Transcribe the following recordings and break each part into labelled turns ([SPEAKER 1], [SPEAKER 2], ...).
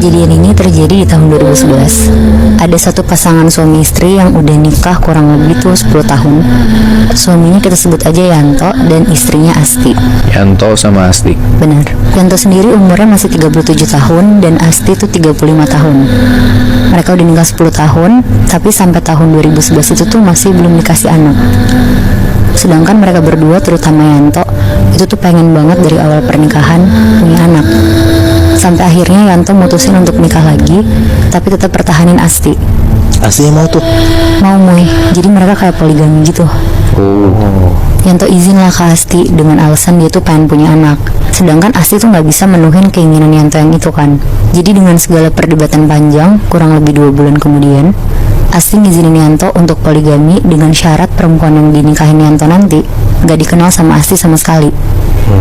[SPEAKER 1] Kejadian ini terjadi di tahun 2011. Ada satu pasangan suami istri yang udah nikah kurang lebih tuh 10 tahun. Suaminya kita sebut aja Yanto dan istrinya Asti.
[SPEAKER 2] Yanto sama Asti.
[SPEAKER 1] Benar. Yanto sendiri umurnya masih 37 tahun dan Asti tuh 35 tahun. Mereka udah nikah 10 tahun, tapi sampai tahun 2011 itu tuh masih belum dikasih anak. Sedangkan mereka berdua, terutama Yanto, itu tuh pengen banget dari awal pernikahan punya anak. Sampai akhirnya Yanto mutusin untuk nikah lagi, tapi tetap pertahanin Asti.
[SPEAKER 3] Asti mau tuh?
[SPEAKER 1] Mau Moy, jadi mereka kayak poligami gitu. Yanto izin lah ke Asti dengan alasan dia tuh pengen punya anak. Sedangkan Asti tuh gak bisa menuhin keinginan Yanto yang itu kan. Jadi dengan segala perdebatan panjang, kurang lebih 2 bulan kemudian, Asti ngizinin Yanto untuk poligami dengan syarat perempuan yang dinikahin Yanto nanti gak dikenal sama Asti sama sekali.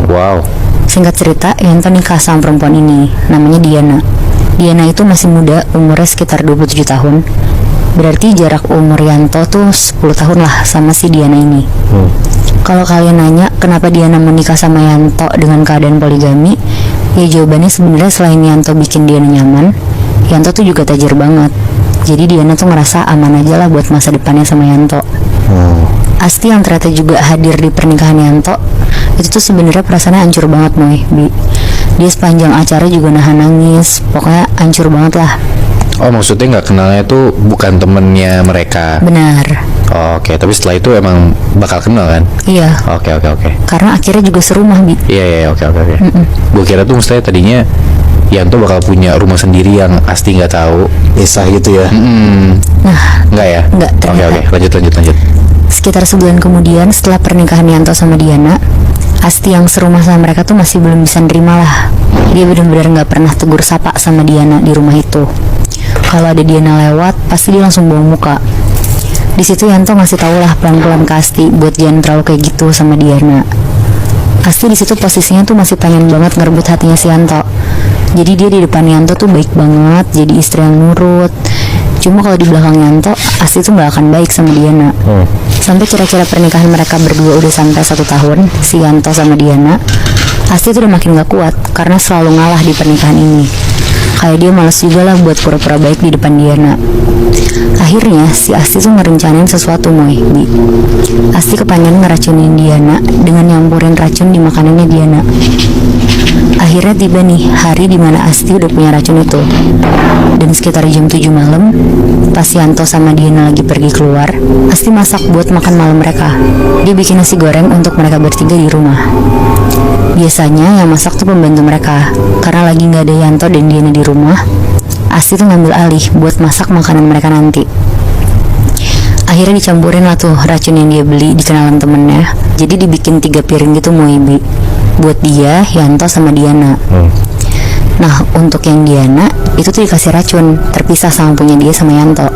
[SPEAKER 2] Wow.
[SPEAKER 1] Singkat cerita, Yanto nikah sama perempuan ini, namanya Diana. Diana itu masih muda, umurnya sekitar 27 tahun. Berarti jarak umur Yanto tuh 10 tahun lah sama si Diana ini. Kalau kalian nanya kenapa Diana menikah sama Yanto dengan keadaan poligami, ya jawabannya sebenarnya selain Yanto bikin Diana nyaman, Yanto tuh juga tajir banget. Jadi Diana tuh ngerasa aman aja lah buat masa depannya sama Yanto. Asti yang ternyata juga hadir di pernikahan Yanto, itu tuh sebenarnya perasaannya hancur banget Moy, Bi. Dia sepanjang acara juga nahan nangis, pokoknya hancur banget lah.
[SPEAKER 2] Oh, maksudnya nggak kenalnya tuh bukan temennya mereka.
[SPEAKER 1] Benar.
[SPEAKER 2] Oke, tapi setelah itu emang bakal kenal kan?
[SPEAKER 1] Iya.
[SPEAKER 2] Oke.
[SPEAKER 1] Karena akhirnya juga serumah, Bi.
[SPEAKER 2] Iya, oke. Gue kira tuh mestinya tadinya Yanto bakal punya rumah sendiri yang Asti nggak tahu.
[SPEAKER 3] Pisah gitu ya?
[SPEAKER 1] Nah,
[SPEAKER 2] Nggak ya?
[SPEAKER 1] Nggak, ternyata.
[SPEAKER 2] Oke, lanjut.
[SPEAKER 1] Sekitar sebulan kemudian setelah pernikahan Yanto sama Diana, Asti yang serumah sama mereka tuh masih belum bisa nerima lah. Dia benar-benar nggak pernah tegur sapa sama Diana di rumah itu. Kalau ada Diana lewat, pasti dia langsung bawa muka. Di situ Yanto ngasih tau lah pelan-pelan ke Asti buat jangan terlalu kayak gitu sama Diana. Asti di situ posisinya tuh masih pengen banget ngerebut hatinya si Yanto. Jadi dia di depan Yanto tuh baik banget, jadi istri yang nurut. Cuma kalau di belakang Yanto, Asti tuh gak akan baik sama Diana. Sampai kira-kira pernikahan mereka berdua udah sampai 1 tahun, si Yanto sama Diana, Asti tuh udah makin gak kuat karena selalu ngalah di pernikahan ini. Kayak dia males juga lah buat pura-pura baik di depan Diana. Akhirnya si Asti tuh ngerencanain sesuatu Moy, Bi. Asti kepengen ngeracunin Diana dengan nyampurin racun di makanannya Diana. Akhirnya tiba nih hari dimana Asti udah punya racun itu. Dan sekitar jam 7 malam, pas Yanto sama Diana lagi pergi keluar, Asti masak buat makan malam mereka. Dia bikin nasi goreng untuk mereka bertiga di rumah. Biasanya yang masak tuh pembantu mereka. Karena lagi gak ada Yanto dan Diana di rumah, Asti tuh ngambil alih buat masak makanan mereka nanti. Akhirnya dicampurin lah tuh racun yang dia beli di kenalan temennya. Jadi dibikin 3 piring gitu Moibi, buat dia, Yanto sama Diana. Nah untuk yang Diana itu tuh dikasih racun terpisah sama punya dia sama Yanto.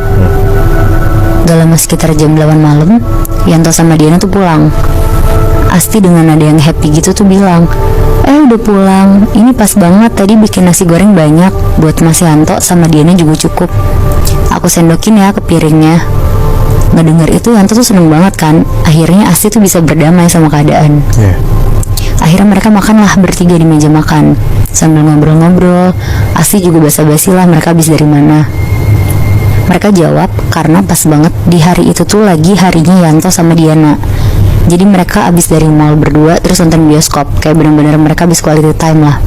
[SPEAKER 1] Gak lama sekitar jam 8 malam, Yanto sama Diana tuh pulang. Asti dengan nada yang happy gitu tuh bilang, udah pulang, ini pas banget, tadi bikin nasi goreng banyak buat Mas Yanto sama Diana juga cukup. Aku sendokin ya ke piringnya. Ngedenger itu Yanto tuh seneng banget kan. Akhirnya Asti tuh bisa berdamai sama keadaan. Akhirnya mereka makanlah bertiga di meja makan. Sambil ngobrol-ngobrol, Asti juga basa-basi lah mereka habis dari mana. Mereka jawab karena pas banget di hari itu tuh lagi harinya Yanto sama Diana. Jadi mereka abis dari mall berdua terus nonton bioskop. Kayak benar-benar mereka abis quality time lah.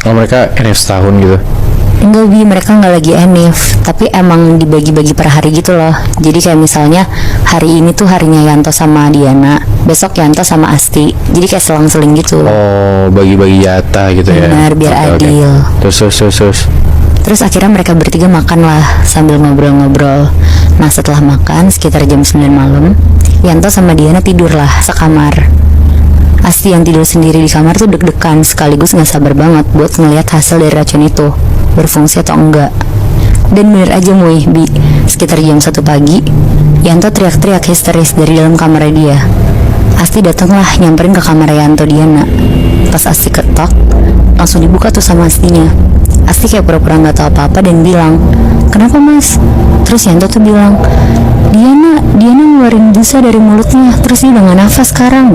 [SPEAKER 2] Oh mereka NF setahun gitu?
[SPEAKER 1] Enggak Bi, mereka nggak lagi NF, tapi emang dibagi-bagi per hari gitu loh. Jadi kayak misalnya hari ini tuh harinya Yanto sama Diana, besok Yanto sama Asti. Jadi kayak selang-seling gitu.
[SPEAKER 2] Oh, bagi-bagi jatah gitu ya.
[SPEAKER 1] Benar, biar adil.
[SPEAKER 2] Terus.
[SPEAKER 1] Terus akhirnya mereka bertiga makan lah sambil ngobrol-ngobrol. Nah setelah makan sekitar jam 9 malam, Yanto sama Diana tidur lah sekamar. Asti yang tidur sendiri di kamar tuh deg-degan sekaligus gak sabar banget buat ngeliat hasil dari racun itu berfungsi atau enggak. Dan bener aja Bi, sekitar jam 1 pagi Yanto teriak-teriak histeris dari dalam kamar dia. Asti datanglah nyamperin ke kamar Yanto Diana. Pas Asti ketok, langsung dibuka tuh sama Astinya. Asti kayak pura-pura gak tahu apa-apa dan bilang, "Kenapa Mas?" Terus Yanto tuh bilang, Diana ngeluarin busa dari mulutnya, terus dia udah gak nafas sekarang.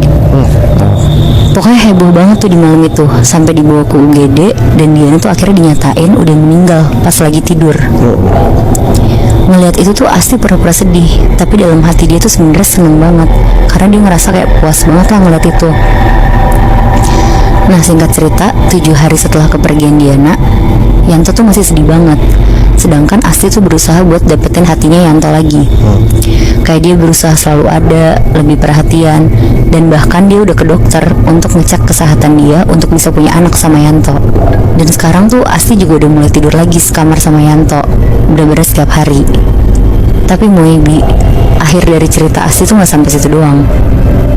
[SPEAKER 1] Pokoknya heboh banget tuh di malam itu, sampai dibawa ke UGD dan Diana tuh akhirnya dinyatain udah meninggal pas lagi tidur. Ngelihat itu tuh Asti pura-pura sedih, tapi dalam hati dia tuh sebenarnya seneng banget karena dia ngerasa kayak puas banget lah ngeliat itu. Nah, singkat cerita, 7 hari setelah kepergian Diana, Yanto tuh masih sedih banget. Sedangkan Asti tuh berusaha buat dapetin hatinya Yanto lagi. Kayak dia berusaha selalu ada, lebih perhatian, dan bahkan dia udah ke dokter untuk ngecek kesehatan dia untuk bisa punya anak sama Yanto. Dan sekarang tuh Asti juga udah mulai tidur lagi sekamar sama Yanto, bener-bener setiap hari. Tapi Moebi, akhir dari cerita Asti tuh gak sampai situ doang.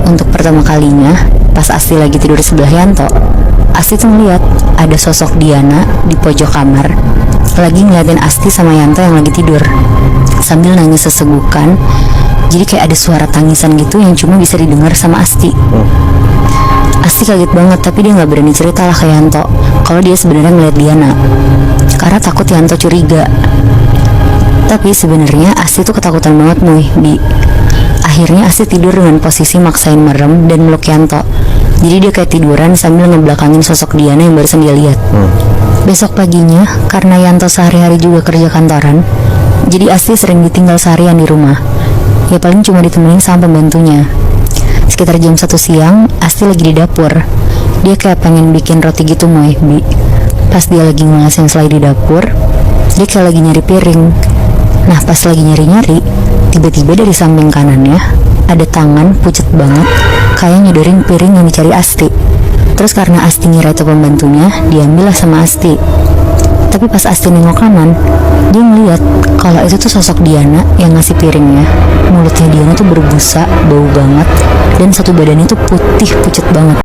[SPEAKER 1] Untuk pertama kalinya, pas Asti lagi tidur di sebelah Yanto, Asti tuh ngeliat ada sosok Diana di pojok kamar lagi ngeliatin Asti sama Yanto yang lagi tidur sambil nangis sesegukan. Jadi kayak ada suara tangisan gitu yang cuma bisa didengar sama Asti. Asti kaget banget, tapi dia nggak berani cerita lah ke Yanto kalau dia sebenarnya ngeliat Diana karena takut Yanto curiga. Tapi sebenarnya Asti tuh ketakutan banget Bi. Akhirnya Asti tidur dengan posisi maksain merem dan meluk Yanto. Jadi dia kayak tiduran sambil ngebelakangin sosok Diana yang barusan dia lihat. Besok paginya, karena Yanto sehari-hari juga kerja kantoran, jadi Asti sering ditinggal seharian di rumah. Ya paling cuma ditemenin sama pembantunya. Sekitar jam 1 siang, Asti lagi di dapur. Dia kayak pengen bikin roti gitu Bi. Pas dia lagi ngelasin selai di dapur, dia kayak lagi nyari piring. Nah, pas lagi nyari-nyari, tiba-tiba dari samping kanannya ada tangan pucet banget kayak nyodorin piring yang dicari Asti. Terus karena Asti ngira itu pembantunya, diambillah sama Asti. Tapi pas Asti nengok kanan, dia ngeliat kalau itu tuh sosok Diana yang ngasih piringnya. Mulutnya Diana tuh berbusa, bau banget, dan satu badannya tuh putih pucet banget.